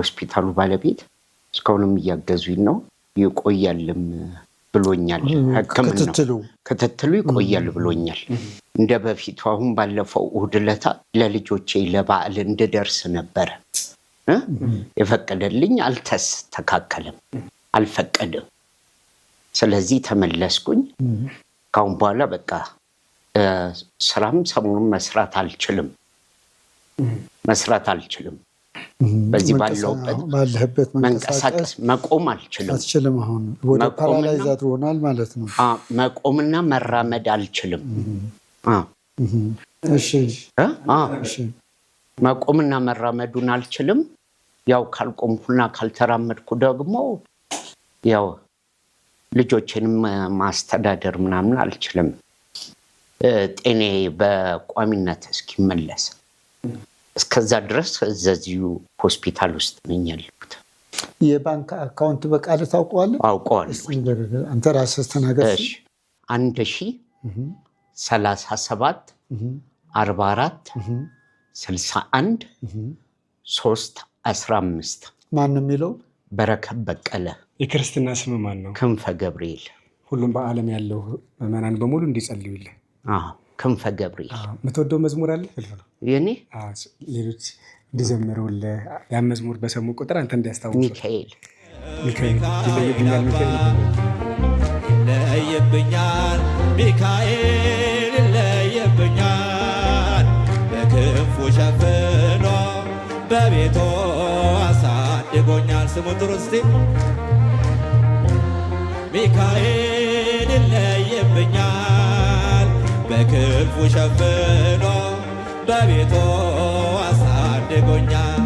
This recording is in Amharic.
ሆስፒታሉ ባለቤት እስካሁንም እያገዙኝ ነው። ይቆያልም ብሎኛል። ክትትሉ ይቆያል ብሎኛል። እንደ በፊቱ አሁን ባለፈው እሑድ ዕለት ለልጆቼ ለበዓል እንድደርስ ነበር የፈቀደልኝ። አልተስተካከለም፣ አልፈቀደም። ስለዚህ ተመለስኩኝ። ካሁን በኋላ በቃ ስራም ሰሞኑን መስራት አልችልም። በዚህ ባለሁበት መንቀሳቀስ መቆም አልችልም። አሁን ወደ ፓራላይዝ ሆኗል ማለት ነው። መቆምና መራመድ አልችልም። መቆምና መራመዱን አልችልም። ያው ካልቆምኩና ካልተራመድኩ ደግሞ ያው ልጆችንም ማስተዳደር ምናምን አልችልም። ጤኔ በቋሚነት እስኪመለስ እስከዛ ድረስ እዚሁ ሆስፒታል ውስጥ ነኝ ያለሁት። የባንክ አካውንት በቃል ታውቀዋለህ? አውቀዋለሁ። አንተ ራስህ ተናገር። 1037 44 61 315 ማን ነው የሚለው? በረከት በቀለ። የክርስትና ስም ማን ነው? ክንፈ ገብርኤል። ሁሉም በዓለም ያለው ምዕመናን በሙሉ እንዲጸልዩልህ። ክንፈ ገብርኤል። የምትወደው መዝሙር አለ? የኔ ሌሎች እንዲዘምሩልህ ያን መዝሙር በሰሙ ቁጥር አንተ እንዲያስታውሱ። ሚካኤል ይለይብኛል፣ ሚካኤል ይለይብኛል፣ በክንፉ ሸፍኖ በቤቱ አሳድጎኛል። ስሙ ጥሩ እስቲ። ሚካኤል ይለይብኛል፣ በክንፉ ሸፍኖ በቤቱ አሳድጎኛል።